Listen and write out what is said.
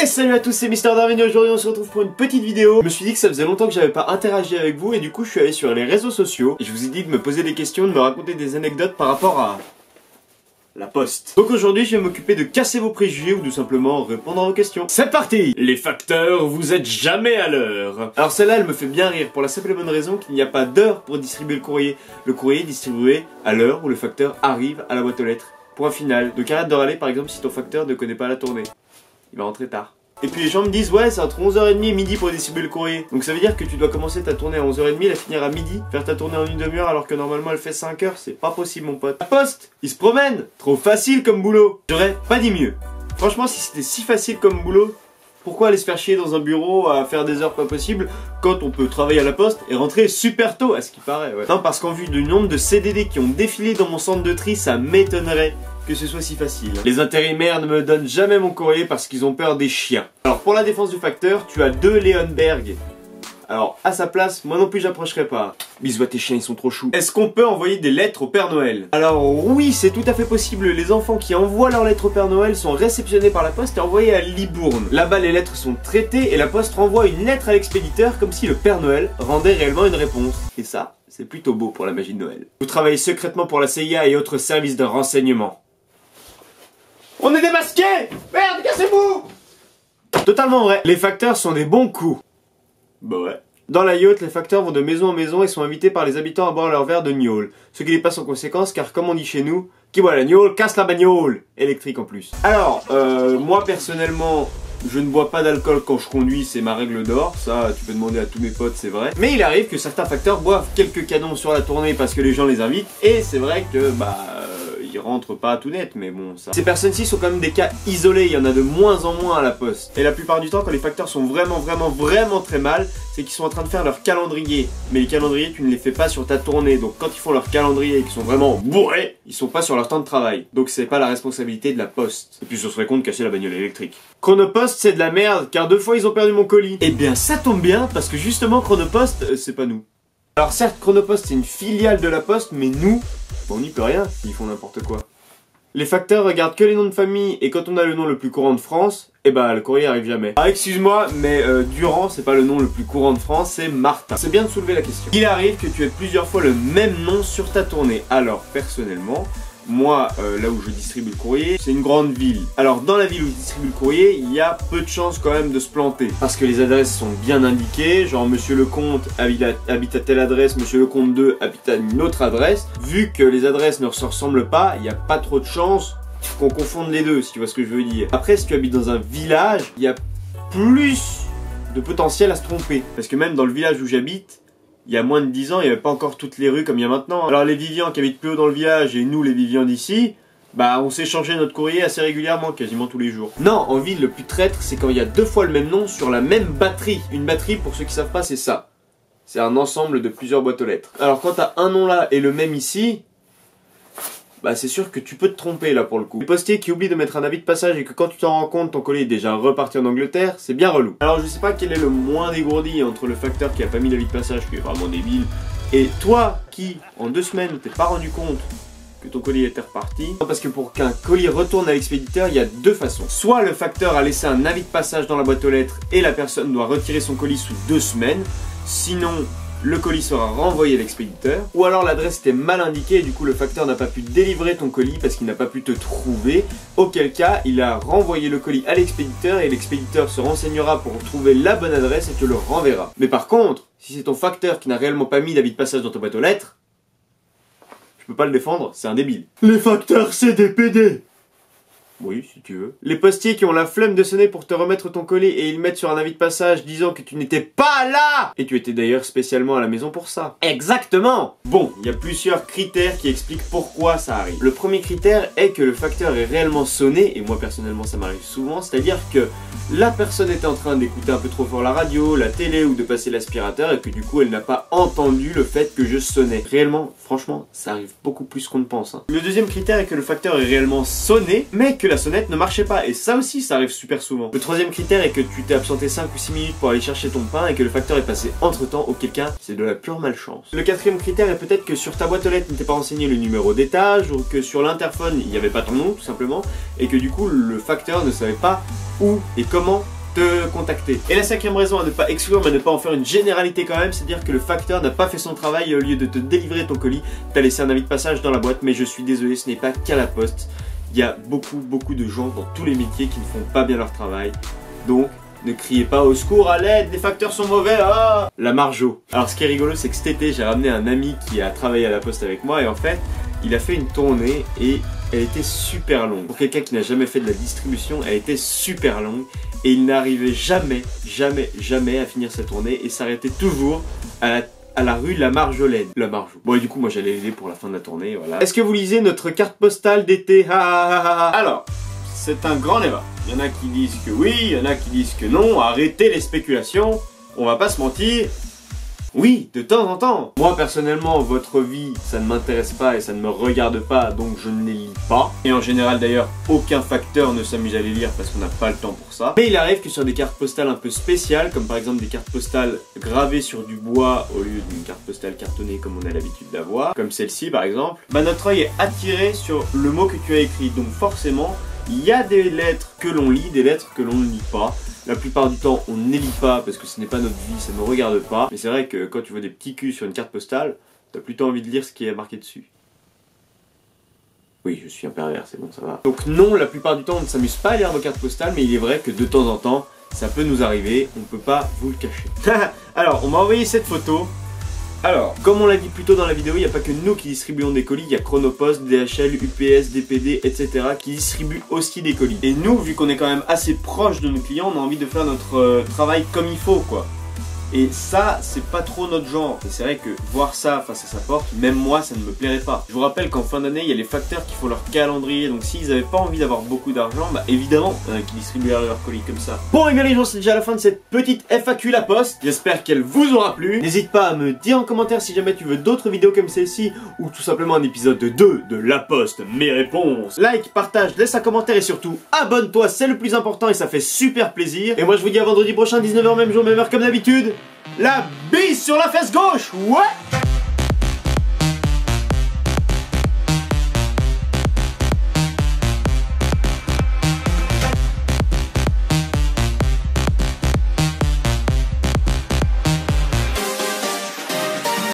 Et salut à tous, c'est Mister Darwin et aujourd'hui on se retrouve pour une petite vidéo. Je me suis dit que ça faisait longtemps que j'avais pas interagi avec vous et du coup je suis allé sur les réseaux sociaux et je vous ai dit de me poser des questions, de me raconter des anecdotes par rapport à la poste. Donc aujourd'hui je vais m'occuper de casser vos préjugés ou tout simplement répondre à vos questions. C'est parti! Les facteurs, vous êtes jamais à l'heure. Alors celle-là elle me fait bien rire pour la simple et bonne raison qu'il n'y a pas d'heure pour distribuer le courrier. Le courrier est distribué à l'heure où le facteur arrive à la boîte aux lettres. Point final. Donc arrête de râler par exemple si ton facteur ne connaît pas la tournée. Il va rentrer tard. Et puis les gens me disent ouais c'est entre 11h30 et midi pour distribuer le courrier. Donc ça veut dire que tu dois commencer ta tournée à 11h30, la finir à midi, faire ta tournée en une demi-heure alors que normalement elle fait 5 heures, c'est pas possible mon pote. La poste, il se promène. Trop facile comme boulot. J'aurais pas dit mieux. Franchement si c'était si facile comme boulot, pourquoi aller se faire chier dans un bureau à faire des heures pas possibles quand on peut travailler à la poste et rentrer super tôt à ce qui paraît ouais. Non parce qu'en vue du nombre de CDD qui ont défilé dans mon centre de tri, ça m'étonnerait que ce soit si facile. Les intérimaires ne me donnent jamais mon courrier parce qu'ils ont peur des chiens. Alors pour la défense du facteur, tu as 2 Leonberg. Alors à sa place, moi non plus j'approcherai pas. Bisous à tes chiens, ils sont trop choux. Est-ce qu'on peut envoyer des lettres au Père Noël? Alors oui, c'est tout à fait possible. Les enfants qui envoient leurs lettres au Père Noël sont réceptionnés par la poste et envoyés à Libourne. Là-bas les lettres sont traitées et la poste renvoie une lettre à l'expéditeur comme si le Père Noël rendait réellement une réponse. Et ça, c'est plutôt beau pour la magie de Noël. Vous travaillez secrètement pour la CIA et autres services de renseignement. On est démasqués! Merde, cassez-vous! Totalement vrai. Les facteurs sont des bons coups. Bah ouais. Dans la yacht, les facteurs vont de maison en maison et sont invités par les habitants à boire leur verre de gnôle. Ce qui les passe en conséquence car comme on dit chez nous, qui boit la gnôle casse la bagnole. Électrique en plus. Alors, moi personnellement, je ne bois pas d'alcool quand je conduis, c'est ma règle d'or. Ça, tu peux demander à tous mes potes, c'est vrai. Mais il arrive que certains facteurs boivent quelques canons sur la tournée parce que les gens les invitent. Et c'est vrai que, ils rentrent pas tout net, mais bon, ça. Ces personnes-ci sont quand même des cas isolés, il y en a de moins en moins à la poste. Et la plupart du temps, quand les facteurs sont vraiment très mal, c'est qu'ils sont en train de faire leur calendrier. Mais les calendriers, tu ne les fais pas sur ta tournée. Donc quand ils font leur calendrier et qu'ils sont vraiment bourrés, ils sont pas sur leur temps de travail. Donc c'est pas la responsabilité de la poste. Et puis ce serait con de casser la bagnole électrique. Chronopost, c'est de la merde, car 2 fois ils ont perdu mon colis. Eh bien ça tombe bien, parce que justement Chronopost, c'est pas nous. Alors certes, Chronopost c'est une filiale de la poste, mais nous, on n'y peut rien s'ils font n'importe quoi. Les facteurs regardent que les noms de famille et quand on a le nom le plus courant de France, le courrier arrive jamais. Ah excuse-moi, mais Durand c'est pas le nom le plus courant de France, c'est Martin. C'est bien de soulever la question. Il arrive que tu aies plusieurs fois le même nom sur ta tournée. Alors personnellement, moi là où je distribue le courrier, c'est une grande ville. Alors dans la ville où je distribue le courrier, il y a peu de chances quand même de se planter. Parce que les adresses sont bien indiquées, genre Monsieur Lecomte habite à telle adresse, Monsieur Lecomte 2 habite à une autre adresse. Vu que les adresses ne se ressemblent pas, il n'y a pas trop de chances qu'on confonde les deux, si tu vois ce que je veux dire. Après, si tu habites dans un village, il y a plus de potentiel à se tromper. Parce que même dans le village où j'habite, il y a moins de 10 ans, il n'y avait pas encore toutes les rues comme il y a maintenant. Alors les Vivians qui habitent plus haut dans le village et nous les Vivians d'ici, on s'échangeait notre courrier assez régulièrement, quasiment tous les jours. Non, en ville le plus traître, c'est quand il y a 2 fois le même nom sur la même batterie. Une batterie, pour ceux qui savent pas, c'est ça. C'est un ensemble de plusieurs boîtes aux lettres. Alors quand t'as un nom là et le même ici, c'est sûr que tu peux te tromper là pour le coup. Les postiers qui oublient de mettre un avis de passage et que quand tu t'en rends compte, ton colis est déjà reparti en Angleterre, c'est bien relou. Alors je sais pas quel est le moins dégourdi entre le facteur qui a pas mis d'avis de passage, qui est vraiment débile, et toi qui, en 2 semaines, t'es pas rendu compte que ton colis était reparti. Parce que pour qu'un colis retourne à l'expéditeur, il y a 2 façons. Soit le facteur a laissé un avis de passage dans la boîte aux lettres et la personne doit retirer son colis sous 2 semaines, sinon le colis sera renvoyé à l'expéditeur, ou alors l'adresse était mal indiquée et du coup le facteur n'a pas pu délivrer ton colis parce qu'il n'a pas pu te trouver, auquel cas il a renvoyé le colis à l'expéditeur et l'expéditeur se renseignera pour trouver la bonne adresse et te le renverra. Mais par contre, si c'est ton facteur qui n'a réellement pas mis d'avis de passage dans ta boîte aux lettres, je peux pas le défendre, c'est un débile. Les facteurs c'est des PD. Oui, si tu veux. Les postiers qui ont la flemme de sonner pour te remettre ton colis et ils mettent sur un avis de passage disant que tu n'étais pas là et tu étais d'ailleurs spécialement à la maison pour ça. Exactement. Bon, il y a plusieurs critères qui expliquent pourquoi ça arrive. Le premier critère est que le facteur est réellement sonné, et moi personnellement ça m'arrive souvent, c'est-à-dire que la personne était en train d'écouter un peu trop fort la radio, la télé ou de passer l'aspirateur et que du coup elle n'a pas entendu le fait que je sonnais. Réellement, franchement, ça arrive beaucoup plus qu'on ne pense. Le deuxième critère est que le facteur est réellement sonné, mais que la sonnette ne marchait pas, et ça aussi ça arrive super souvent. Le troisième critère est que tu t'es absenté 5 ou 6 minutes pour aller chercher ton pain et que le facteur est passé entre temps, auquel cas c'est de la pure malchance. Le quatrième critère est peut-être que sur ta boîte aux lettres n'était pas renseigné le numéro d'étage, ou que sur l'interphone il n'y avait pas ton nom tout simplement, et que du coup le facteur ne savait pas où et comment te contacter. Et la cinquième raison à ne pas exclure, mais à ne pas en faire une généralité quand même, c'est dire que le facteur n'a pas fait son travail et au lieu de te délivrer ton colis, t'as laissé un avis de passage dans la boîte, mais je suis désolé, ce n'est pas qu'à la poste. Il y a beaucoup de gens dans tous les métiers qui ne font pas bien leur travail. Donc, ne criez pas au secours, à l'aide, les facteurs sont mauvais, ah. La Marjo. Alors ce qui est rigolo, c'est que cet été, j'ai ramené un ami qui a travaillé à la poste avec moi et en fait, il a fait une tournée et elle était super longue. Pour quelqu'un qui n'a jamais fait de la distribution, elle était super longue et il n'arrivait jamais à finir sa tournée et s'arrêtait toujours à la rue La Marjolaine. La Marjo. Bon et du coup moi j'allais l'aider pour la fin de la tournée, voilà. Est-ce que vous lisez notre carte postale d'été? Alors, c'est un grand débat. Il y en a qui disent que oui, il y en a qui disent que non. Arrêtez les spéculations, on va pas se mentir. Oui, de temps en temps. Moi personnellement, votre vie, ça ne m'intéresse pas et ça ne me regarde pas, donc je ne les lis pas. Et en général d'ailleurs, aucun facteur ne s'amuse à les lire parce qu'on n'a pas le temps pour ça. Mais il arrive que sur des cartes postales un peu spéciales, comme par exemple des cartes postales gravées sur du bois au lieu d'une carte postale cartonnée comme on a l'habitude d'avoir, comme celle-ci par exemple, bah notre œil est attiré sur le mot que tu as écrit, donc forcément, il y a des lettres que l'on lit, des lettres que l'on ne lit pas. La plupart du temps, on ne les lit pas parce que ce n'est pas notre vie, ça ne nous regarde pas. Mais c'est vrai que quand tu vois des petits culs sur une carte postale, t'as plutôt envie de lire ce qui est marqué dessus. Oui, je suis un pervers, c'est bon, ça va. Donc non, la plupart du temps, on ne s'amuse pas à lire vos cartes postales, mais il est vrai que de temps en temps, ça peut nous arriver, on ne peut pas vous le cacher. Alors, on m'a envoyé cette photo. Alors, comme on l'a dit plus tôt dans la vidéo, il n'y a pas que nous qui distribuons des colis, il y a Chronopost, DHL, UPS, DPD, etc. qui distribuent aussi des colis. Et nous, vu qu'on est quand même assez proche de nos clients, on a envie de faire notre travail comme il faut, quoi. Et ça, c'est pas trop notre genre. Et c'est vrai que voir ça face à sa porte, même moi, ça ne me plairait pas. Je vous rappelle qu'en fin d'année, il y a les facteurs qui font leur calendrier. Donc s'ils n'avaient pas envie d'avoir beaucoup d'argent, bah évidemment, qui distribueraient leur colis comme ça. Bon, et bien les gens, c'est déjà la fin de cette petite FAQ La Poste. J'espère qu'elle vous aura plu. N'hésite pas à me dire en commentaire si jamais tu veux d'autres vidéos comme celle-ci, ou tout simplement un épisode 2 de La Poste, mes réponses. Like, partage, laisse un commentaire et surtout, abonne-toi, c'est le plus important et ça fait super plaisir. Et moi, je vous dis à vendredi prochain, 19h, même jour, même heure comme d'habitude. La bise sur la fesse gauche, ouais!